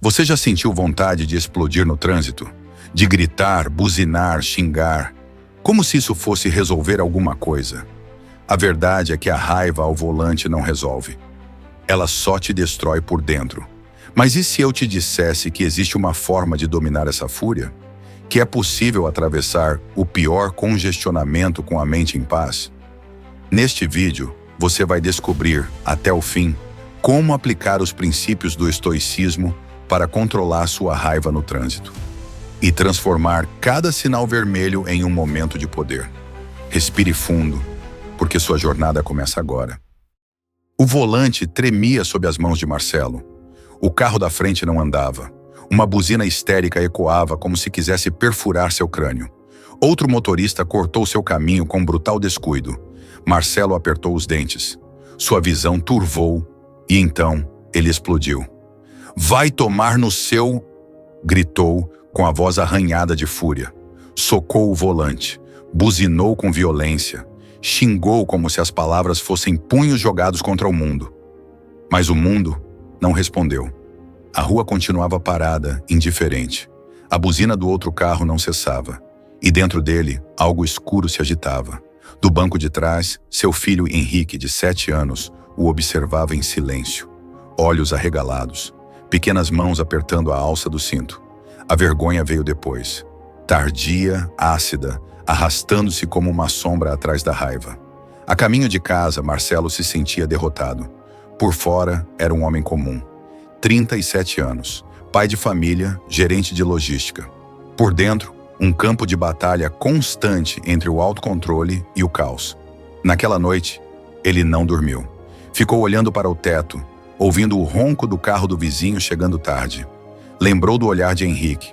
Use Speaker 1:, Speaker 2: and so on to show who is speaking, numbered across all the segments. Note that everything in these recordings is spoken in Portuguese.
Speaker 1: Você já sentiu vontade de explodir no trânsito? De gritar, buzinar, xingar? Como se isso fosse resolver alguma coisa? A verdade é que a raiva ao volante não resolve. Ela só te destrói por dentro. Mas e se eu te dissesse que existe uma forma de dominar essa fúria? Que é possível atravessar o pior congestionamento com a mente em paz? Neste vídeo, você vai descobrir, até o fim, como aplicar os princípios do estoicismo para controlar sua raiva no trânsito e transformar cada sinal vermelho em um momento de poder. Respire fundo, porque sua jornada começa agora. O volante tremia sob as mãos de Marcelo. O carro da frente não andava. Uma buzina histérica ecoava como se quisesse perfurar seu crânio. Outro motorista cortou seu caminho com brutal descuido. Marcelo apertou os dentes. Sua visão turvou e então ele explodiu. "Vai tomar no seu..." gritou com a voz arranhada de fúria. Socou o volante, buzinou com violência, xingou como se as palavras fossem punhos jogados contra o mundo. Mas o mundo não respondeu. A rua continuava parada, indiferente. A buzina do outro carro não cessava. E dentro dele, algo escuro se agitava. Do banco de trás, seu filho Henrique, de 7 anos, o observava em silêncio. Olhos arregalados, pequenas mãos apertando a alça do cinto. A vergonha veio depois. Tardia, ácida, arrastando-se como uma sombra atrás da raiva. A caminho de casa, Marcelo se sentia derrotado. Por fora, era um homem comum. 37 anos, pai de família, gerente de logística. Por dentro, um campo de batalha constante entre o autocontrole e o caos. Naquela noite, ele não dormiu. Ficou olhando para o teto, ouvindo o ronco do carro do vizinho chegando tarde. Lembrou do olhar de Henrique.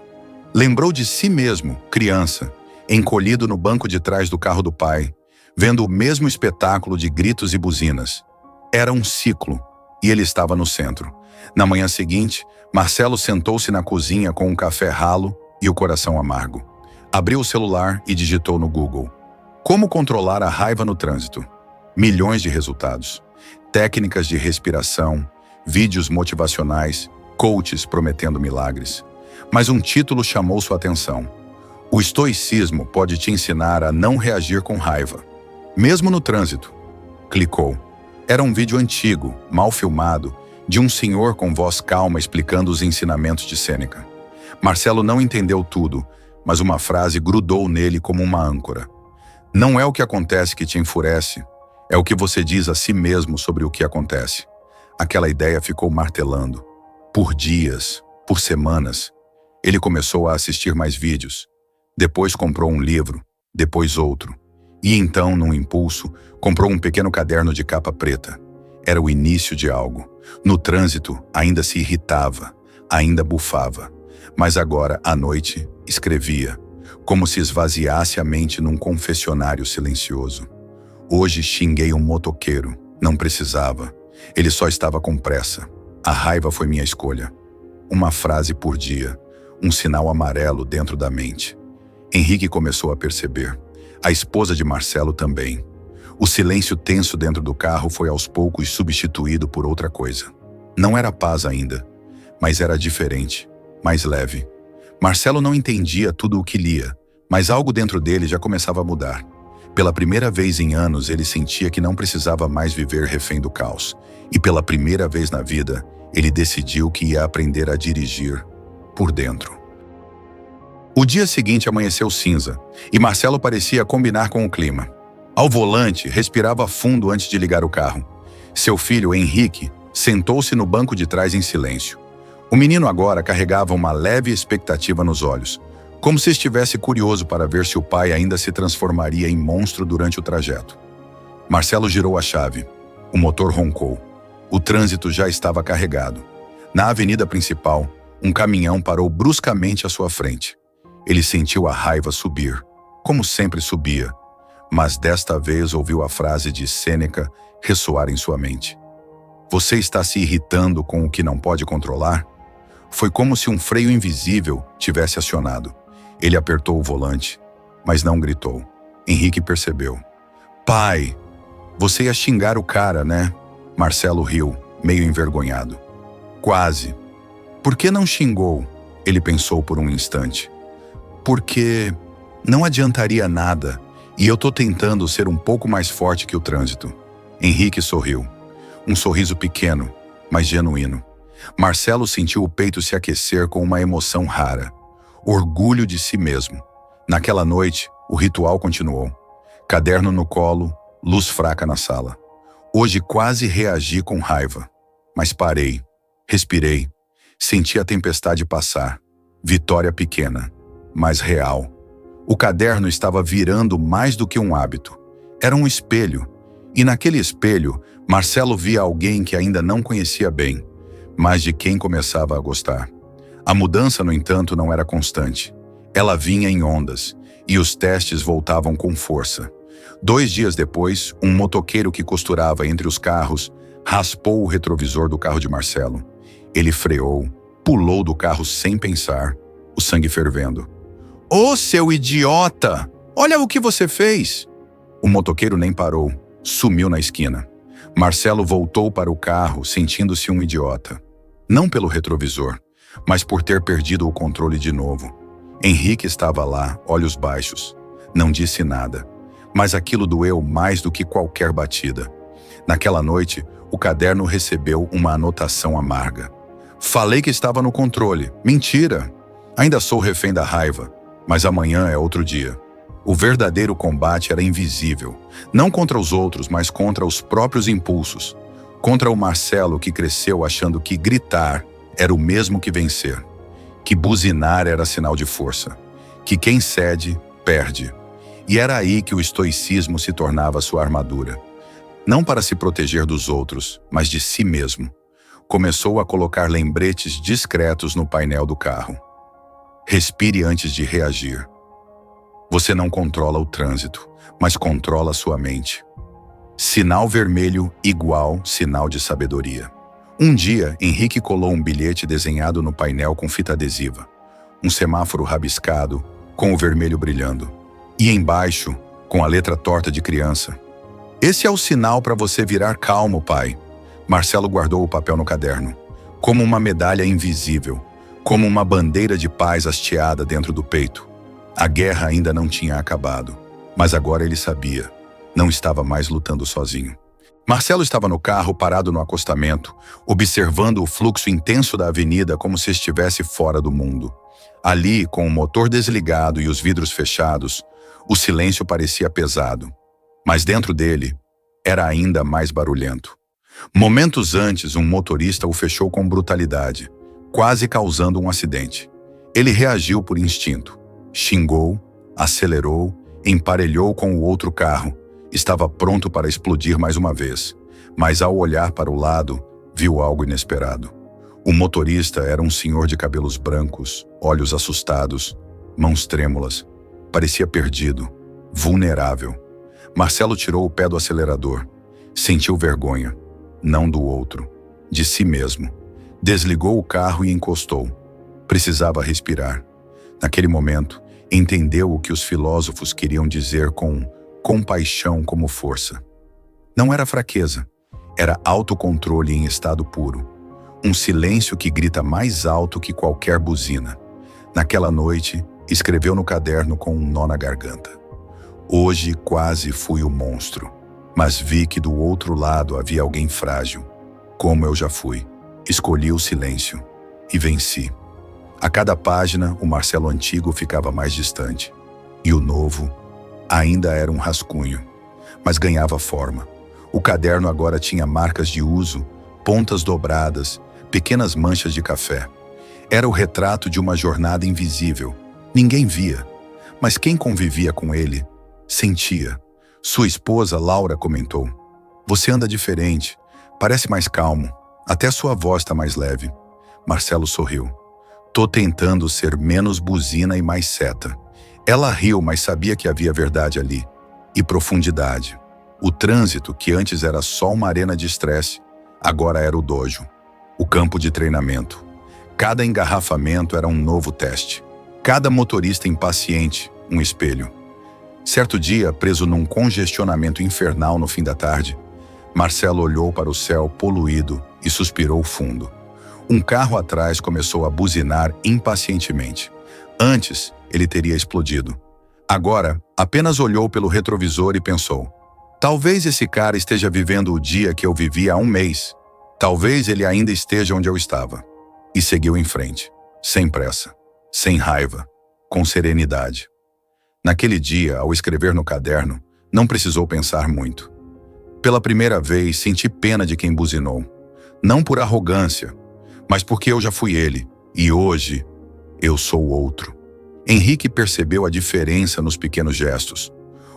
Speaker 1: Lembrou de si mesmo, criança, encolhido no banco de trás do carro do pai, vendo o mesmo espetáculo de gritos e buzinas. Era um ciclo, e ele estava no centro. Na manhã seguinte, Marcelo sentou-se na cozinha com um café ralo e o coração amargo. Abriu o celular e digitou no Google: "Como controlar a raiva no trânsito?" Milhões de resultados. Técnicas de respiração, vídeos motivacionais, coaches prometendo milagres. Mas um título chamou sua atenção: "O estoicismo pode te ensinar a não reagir com raiva, mesmo no trânsito." Clicou. Era um vídeo antigo, mal filmado, de um senhor com voz calma explicando os ensinamentos de Sêneca. Marcelo não entendeu tudo, mas uma frase grudou nele como uma âncora. "Não é o que acontece que te enfurece, é o que você diz a si mesmo sobre o que acontece." Aquela ideia ficou martelando. Por dias, por semanas, ele começou a assistir mais vídeos. Depois comprou um livro, depois outro. E então, num impulso, comprou um pequeno caderno de capa preta. Era o início de algo. No trânsito, ainda se irritava, ainda bufava. Mas agora, à noite, escrevia, como se esvaziasse a mente num confessionário silencioso. "Hoje xinguei um motoqueiro. Não precisava. Ele só estava com pressa. A raiva foi minha escolha." Uma frase por dia, um sinal amarelo dentro da mente. Henrique começou a perceber. A esposa de Marcelo também. O silêncio tenso dentro do carro foi aos poucos substituído por outra coisa. Não era paz ainda, mas era diferente, mais leve. Marcelo não entendia tudo o que lia, mas algo dentro dele já começava a mudar. Pela primeira vez em anos, ele sentia que não precisava mais viver refém do caos. E pela primeira vez na vida, ele decidiu que ia aprender a dirigir por dentro. O dia seguinte amanheceu cinza, e Marcelo parecia combinar com o clima. Ao volante, respirava fundo antes de ligar o carro. Seu filho, Henrique, sentou-se no banco de trás em silêncio. O menino agora carregava uma leve expectativa nos olhos, como se estivesse curioso para ver se o pai ainda se transformaria em monstro durante o trajeto. Marcelo girou a chave. O motor roncou. O trânsito já estava carregado. Na avenida principal, um caminhão parou bruscamente à sua frente. Ele sentiu a raiva subir, como sempre subia, mas desta vez ouviu a frase de Sêneca ressoar em sua mente: "Você está se irritando com o que não pode controlar?" Foi como se um freio invisível tivesse acionado. Ele apertou o volante, mas não gritou. Henrique percebeu. "Pai, você ia xingar o cara, né?" Marcelo riu, meio envergonhado. "Quase. Por que não xingou? Ele pensou por um instante. Porque não adiantaria nada e eu tô tentando ser um pouco mais forte que o trânsito. Henrique sorriu. Um sorriso pequeno, mas genuíno. Marcelo sentiu o peito se aquecer com uma emoção rara. Orgulho de si mesmo. Naquela noite, o ritual continuou. Caderno no colo, luz fraca na sala. Hoje quase reagi com raiva. Mas parei, respirei, senti a tempestade passar. Vitória pequena, mas real. O caderno estava virando mais do que um hábito. Era um espelho. E naquele espelho, Marcelo via alguém que ainda não conhecia bem, mas de quem começava a gostar. A mudança, no entanto, não era constante. Ela vinha em ondas, e os testes voltavam com força. 2 dias depois, um motoqueiro que costurava entre os carros raspou o retrovisor do carro de Marcelo. Ele freou, pulou do carro sem pensar, o sangue fervendo. Ô, seu idiota! Olha o que você fez! O motoqueiro nem parou, sumiu na esquina. Marcelo voltou para o carro, sentindo-se um idiota. Não pelo retrovisor, mas por ter perdido o controle de novo. Henrique estava lá, olhos baixos. Não disse nada, mas aquilo doeu mais do que qualquer batida. Naquela noite, o caderno recebeu uma anotação amarga. Falei que estava no controle. Mentira! Ainda sou refém da raiva, mas amanhã é outro dia. O verdadeiro combate era invisível, não contra os outros, mas contra os próprios impulsos. Contra o Marcelo, que cresceu achando que gritar era o mesmo que vencer. Que buzinar era sinal de força. Que quem cede, perde. E era aí que o estoicismo se tornava sua armadura. Não para se proteger dos outros, mas de si mesmo. Começou a colocar lembretes discretos no painel do carro. Respire antes de reagir. Você não controla o trânsito, mas controla sua mente. Sinal vermelho igual sinal de sabedoria. Um dia, Henrique colou um bilhete desenhado no painel com fita adesiva. Um semáforo rabiscado, com o vermelho brilhando. E embaixo, com a letra torta de criança. Esse é o sinal para você virar calmo, pai. Marcelo guardou o papel no caderno. Como uma medalha invisível. Como uma bandeira de paz hasteada dentro do peito. A guerra ainda não tinha acabado. Mas agora ele sabia. Não estava mais lutando sozinho. Marcelo estava no carro, parado no acostamento, observando o fluxo intenso da avenida como se estivesse fora do mundo. Ali, com o motor desligado e os vidros fechados, o silêncio parecia pesado. Mas dentro dele, era ainda mais barulhento. Momentos antes, um motorista o fechou com brutalidade, quase causando um acidente. Ele reagiu por instinto. Xingou, acelerou, emparelhou com o outro carro. Estava pronto para explodir mais uma vez, mas ao olhar para o lado, viu algo inesperado. O motorista era um senhor de cabelos brancos, olhos assustados, mãos trêmulas. Parecia perdido, vulnerável. Marcelo tirou o pé do acelerador. Sentiu vergonha, não do outro, de si mesmo. Desligou o carro e encostou. Precisava respirar. Naquele momento, entendeu o que os filósofos queriam dizer com compaixão como força. Não era fraqueza, era autocontrole em estado puro. Um silêncio que grita mais alto que qualquer buzina. Naquela noite, escreveu no caderno com um nó na garganta. Hoje quase fui o monstro, mas vi que do outro lado havia alguém frágil, como eu já fui. Escolhi o silêncio e venci. A cada página, o Marcelo antigo ficava mais distante. E o novo ainda era um rascunho, mas ganhava forma. O caderno agora tinha marcas de uso, pontas dobradas, pequenas manchas de café. Era o retrato de uma jornada invisível. Ninguém via, mas quem convivia com ele, sentia. Sua esposa, Laura, comentou: "Você anda diferente, parece mais calmo, até sua voz está mais leve." Marcelo sorriu. "Tô tentando ser menos buzina e mais seta." Ela riu, mas sabia que havia verdade ali. E profundidade. O trânsito, que antes era só uma arena de estresse, agora era o dojo. O campo de treinamento. Cada engarrafamento era um novo teste. Cada motorista impaciente, um espelho. Certo dia, preso num congestionamento infernal no fim da tarde, Marcelo olhou para o céu poluído e suspirou fundo. Um carro atrás começou a buzinar impacientemente. Antes, ele teria explodido. Agora, apenas olhou pelo retrovisor e pensou: talvez esse cara esteja vivendo o dia que eu vivi há um mês. Talvez ele ainda esteja onde eu estava. E seguiu em frente, sem pressa, sem raiva, com serenidade. Naquele dia, ao escrever no caderno, não precisou pensar muito. Pela primeira vez, senti pena de quem buzinou. Não por arrogância, mas porque eu já fui ele, e hoje eu sou outro. Henrique percebeu a diferença nos pequenos gestos.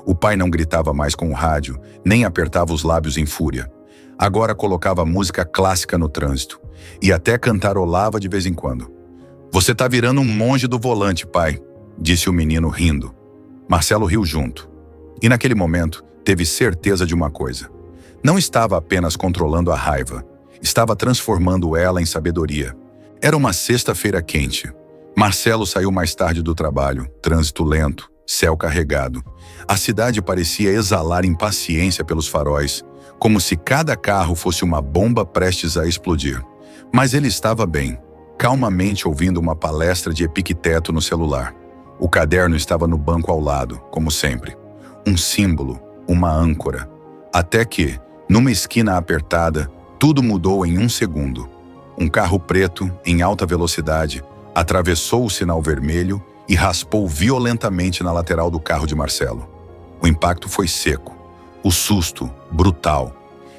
Speaker 1: O pai não gritava mais com o rádio, nem apertava os lábios em fúria. Agora colocava música clássica no trânsito, e até cantarolava de vez em quando. "Você tá virando um monge do volante, pai", disse o menino rindo. Marcelo riu junto. E naquele momento, teve certeza de uma coisa. Não estava apenas controlando a raiva, estava transformando ela em sabedoria. Era uma sexta-feira quente. Marcelo saiu mais tarde do trabalho, trânsito lento, céu carregado. A cidade parecia exalar impaciência pelos faróis, como se cada carro fosse uma bomba prestes a explodir. Mas ele estava bem, calmamente ouvindo uma palestra de Epicteto no celular. O caderno estava no banco ao lado, como sempre. Um símbolo, uma âncora. Até que, numa esquina apertada, tudo mudou em um segundo. Um carro preto, em alta velocidade, atravessou o sinal vermelho e raspou violentamente na lateral do carro de Marcelo. O impacto foi seco. O susto, brutal.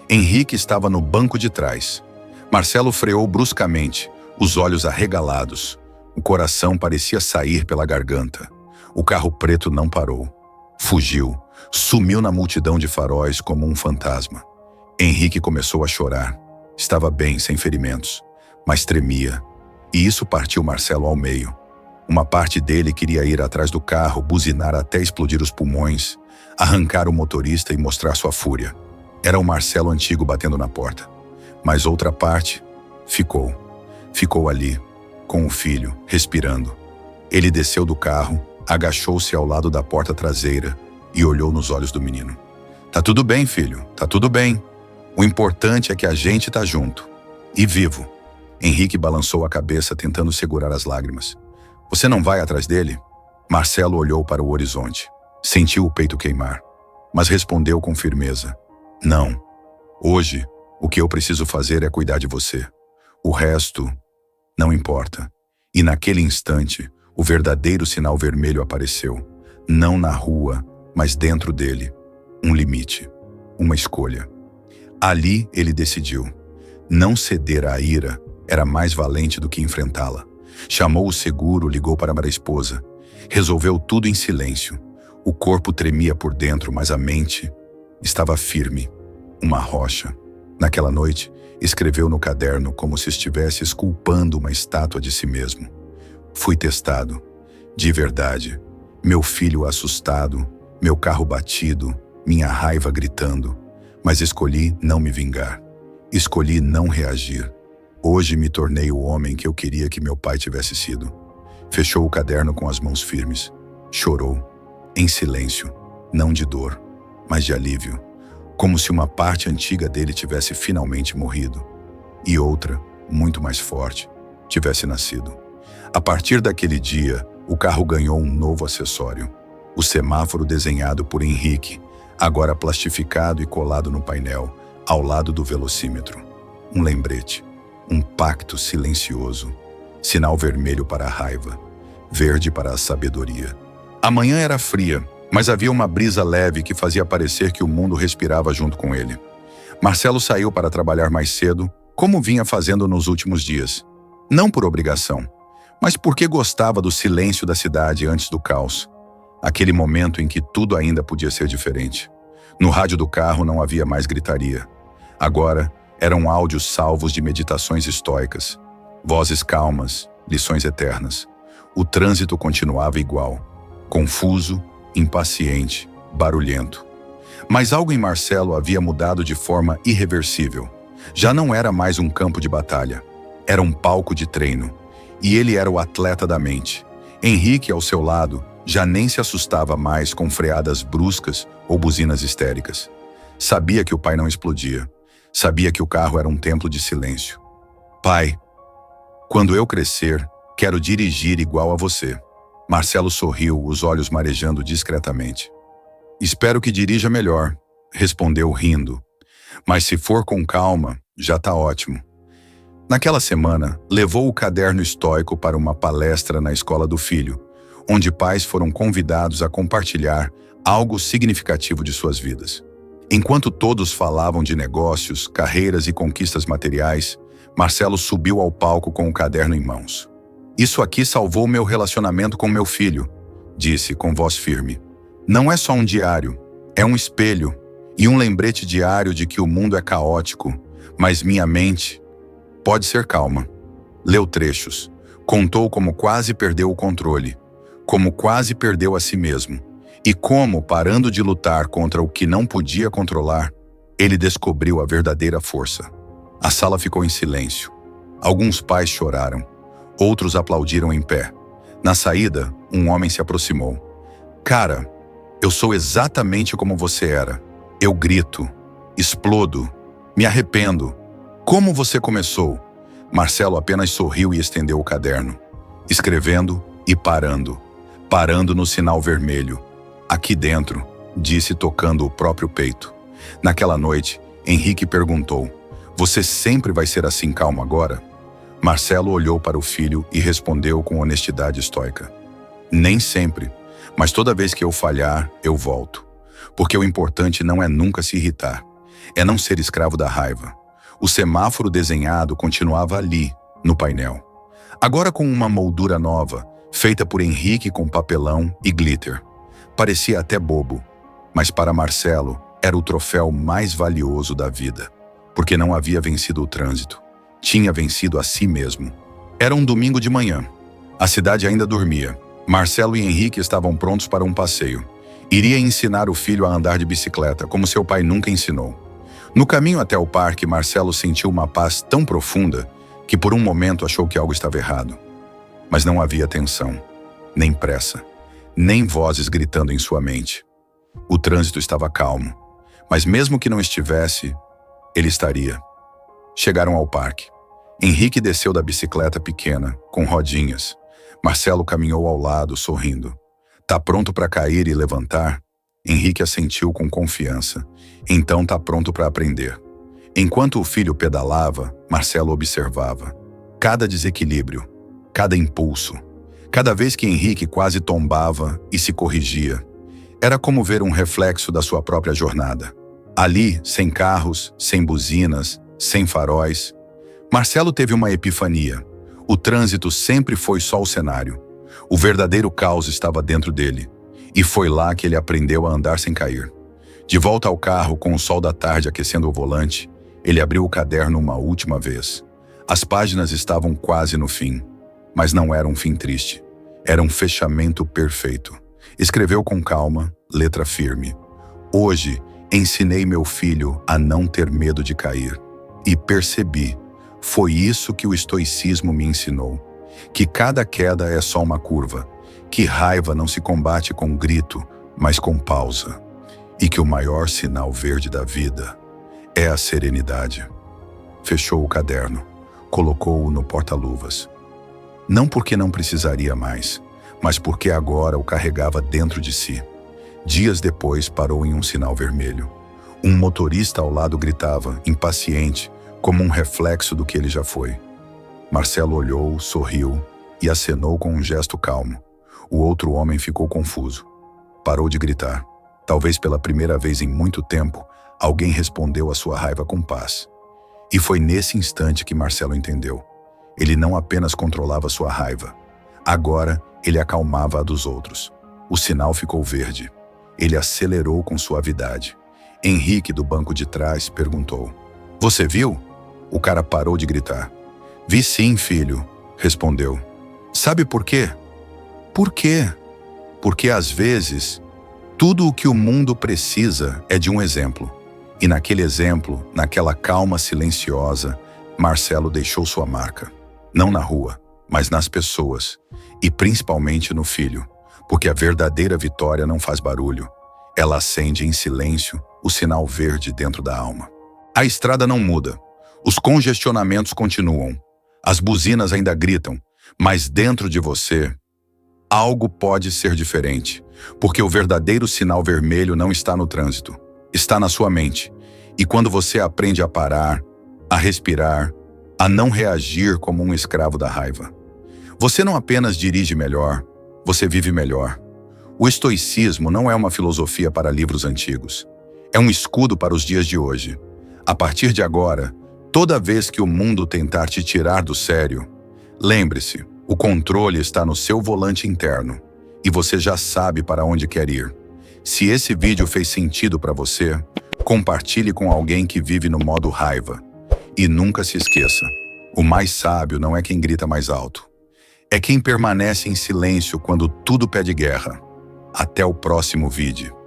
Speaker 1: Henrique estava no banco de trás. Marcelo freou bruscamente, os olhos arregalados. O coração parecia sair pela garganta. O carro preto não parou. Fugiu, sumiu na multidão de faróis como um fantasma. Henrique começou a chorar. Estava bem, sem ferimentos, mas tremia. E isso partiu Marcelo ao meio. Uma parte dele queria ir atrás do carro, buzinar até explodir os pulmões, arrancar o motorista e mostrar sua fúria. Era o Marcelo antigo batendo na porta. Mas outra parte ficou. Ficou ali, com o filho, respirando. Ele desceu do carro, agachou-se ao lado da porta traseira e olhou nos olhos do menino. "Tá tudo bem, filho, tá tudo bem. O importante é que a gente tá junto. E vivo." Henrique balançou a cabeça tentando segurar as lágrimas. "Você não vai atrás dele?" Marcelo olhou para o horizonte. Sentiu o peito queimar, mas respondeu com firmeza: "Não. Hoje, o que eu preciso fazer é cuidar de você. O resto não importa." E naquele instante, o verdadeiro sinal vermelho apareceu. Não na rua, mas dentro dele. Um limite. Uma escolha. Ali ele decidiu. Não ceder à ira era mais valente do que enfrentá-la. Chamou o seguro, ligou para a esposa. Resolveu tudo em silêncio. O corpo tremia por dentro, mas a mente estava firme. Uma rocha. Naquela noite, escreveu no caderno como se estivesse esculpando uma estátua de si mesmo. "Fui testado. De verdade. Meu filho assustado, meu carro batido, minha raiva gritando. Mas escolhi não me vingar. Escolhi não reagir. Hoje me tornei o homem que eu queria que meu pai tivesse sido." Fechou o caderno com as mãos firmes. Chorou, em silêncio, não de dor, mas de alívio, como se uma parte antiga dele tivesse finalmente morrido e outra, muito mais forte, tivesse nascido. A partir daquele dia, o carro ganhou um novo acessório. O semáforo desenhado por Henrique, agora plastificado e colado no painel, ao lado do velocímetro. Um lembrete, um pacto silencioso. Sinal vermelho para a raiva, verde para a sabedoria. A manhã era fria, mas havia uma brisa leve que fazia parecer que o mundo respirava junto com ele. Marcelo saiu para trabalhar mais cedo, como vinha fazendo nos últimos dias. Não por obrigação, mas porque gostava do silêncio da cidade antes do caos. Aquele momento em que tudo ainda podia ser diferente. No rádio do carro não havia mais gritaria. Agora, eram áudios salvos de meditações estoicas. Vozes calmas, lições eternas. O trânsito continuava igual. Confuso, impaciente, barulhento. Mas algo em Marcelo havia mudado de forma irreversível. Já não era mais um campo de batalha. Era um palco de treino. E ele era o atleta da mente. Henrique, ao seu lado, já nem se assustava mais com freadas bruscas ou buzinas histéricas. Sabia que o pai não explodia. Sabia que o carro era um templo de silêncio. "Pai", Quando eu crescer, quero dirigir igual a você. Marcelo sorriu, os olhos marejando discretamente. Espero que dirija melhor, respondeu rindo. Mas se for com calma, já tá ótimo. Naquela semana, levou o caderno estoico para uma palestra na escola do filho, onde pais foram convidados a compartilhar algo significativo de suas vidas. Enquanto todos falavam de negócios, carreiras e conquistas materiais, Marcelo subiu ao palco com o caderno em mãos. Isso aqui salvou meu relacionamento com meu filho, disse com voz firme. Não é só um diário, é um espelho e um lembrete diário de que o mundo é caótico, mas minha mente pode ser calma. Leu trechos, contou como quase perdeu o controle, como quase perdeu a si mesmo, e como, parando de lutar contra o que não podia controlar, ele descobriu a verdadeira força. A sala ficou em silêncio. Alguns pais choraram, outros aplaudiram em pé. Na saída, um homem se aproximou. Cara, eu sou exatamente como você era. Eu grito, explodo, me arrependo. Como você começou? Marcelo apenas sorriu e estendeu o caderno, escrevendo e parando no sinal vermelho. Aqui dentro, disse tocando o próprio peito. Naquela noite, Henrique perguntou, você sempre vai ser assim calmo agora? Marcelo olhou para o filho e respondeu com honestidade estoica. Nem sempre, mas toda vez que eu falhar, eu volto. Porque o importante não é nunca se irritar, é não ser escravo da raiva. O semáforo desenhado continuava ali, no painel. Agora com uma moldura nova, feita por Henrique com papelão e glitter. Parecia até bobo, mas para Marcelo era o troféu mais valioso da vida, porque não havia vencido o trânsito, tinha vencido a si mesmo. Era um domingo de manhã. A cidade ainda dormia. Marcelo e Henrique estavam prontos para um passeio. Iria ensinar o filho a andar de bicicleta, como seu pai nunca ensinou. No caminho até o parque, Marcelo sentiu uma paz tão profunda que por um momento achou que algo estava errado. Mas não havia tensão, nem pressa, nem vozes gritando em sua mente. O trânsito estava calmo, mas mesmo que não estivesse, ele estaria. Chegaram ao parque. Henrique desceu da bicicleta pequena, com rodinhas. Marcelo caminhou ao lado, sorrindo. Tá pronto para cair e levantar? Henrique assentiu com confiança. Então tá pronto para aprender. Enquanto o filho pedalava, Marcelo observava. Cada desequilíbrio, cada impulso, cada vez que Henrique quase tombava e se corrigia. Era como ver um reflexo da sua própria jornada. Ali, sem carros, sem buzinas, sem faróis. Marcelo teve uma epifania. O trânsito sempre foi só o cenário. O verdadeiro caos estava dentro dele. E foi lá que ele aprendeu a andar sem cair. De volta ao carro, com o sol da tarde aquecendo o volante, ele abriu o caderno uma última vez. As páginas estavam quase no fim. Mas não era um fim triste. Era um fechamento perfeito. Escreveu com calma, letra firme. Hoje, ensinei meu filho a não ter medo de cair. E percebi, foi isso que o estoicismo me ensinou. Que cada queda é só uma curva. Que raiva não se combate com grito, mas com pausa. E que o maior sinal verde da vida é a serenidade. Fechou o caderno, colocou-o no porta-luvas. Não porque não precisaria mais, mas porque agora o carregava dentro de si. Dias depois parou em um sinal vermelho. Um motorista ao lado gritava, impaciente, como um reflexo do que ele já foi. Marcelo olhou, sorriu e acenou com um gesto calmo. O outro homem ficou confuso. Parou de gritar. Talvez pela primeira vez em muito tempo, alguém respondeu à sua raiva com paz. E foi nesse instante que Marcelo entendeu. Ele não apenas controlava sua raiva. Agora, ele acalmava a dos outros. O sinal ficou verde. Ele acelerou com suavidade. Henrique, do banco de trás, perguntou. Você viu? O cara parou de gritar. Vi sim, filho, respondeu. Sabe por quê? Por quê? Porque às vezes, tudo o que o mundo precisa é de um exemplo. E naquele exemplo, naquela calma silenciosa, Marcelo deixou sua marca. Não na rua, mas nas pessoas. E principalmente no filho. Porque a verdadeira vitória não faz barulho. Ela acende em silêncio o sinal verde dentro da alma. A estrada não muda. Os congestionamentos continuam. As buzinas ainda gritam, mas dentro de você, algo pode ser diferente, porque o verdadeiro sinal vermelho não está no trânsito, está na sua mente. E quando você aprende a parar, a respirar, a não reagir como um escravo da raiva, você não apenas dirige melhor, você vive melhor. O estoicismo não é uma filosofia para livros antigos. É um escudo para os dias de hoje. A partir de agora, toda vez que o mundo tentar te tirar do sério, lembre-se, o controle está no seu volante interno e você já sabe para onde quer ir. Se esse vídeo fez sentido para você, compartilhe com alguém que vive no modo raiva. E nunca se esqueça, o mais sábio não é quem grita mais alto. É quem permanece em silêncio quando tudo pede guerra. Até o próximo vídeo.